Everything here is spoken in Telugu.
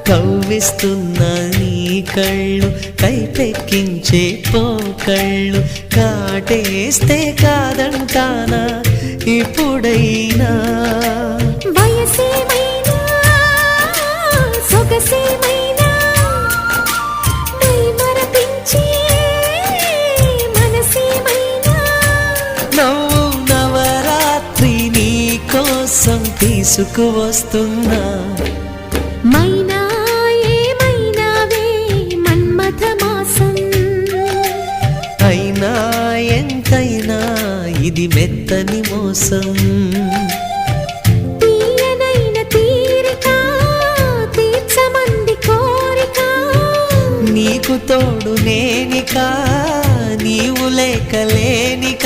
కవ్విస్తున్న నీ కళ్ళు కైపెక్కించే పోకళ్ళు కాటేస్తే కాదంటానా ఇప్పుడైనా వయసేమైనా సొగసేమైనా మరపించే మనసేమైనా నవ్వు నవరాత్రి నీ కోసం తీసుకువస్తున్నా మైనా ఏమైనావే మన్మథ మాసం అయినా ఎంతైనా ఇది మెత్తని మోసం తీయనైన తీరిక తీర్చమంది కోరిక నీకు తోడు నేనిక నీవు లేకలేనిక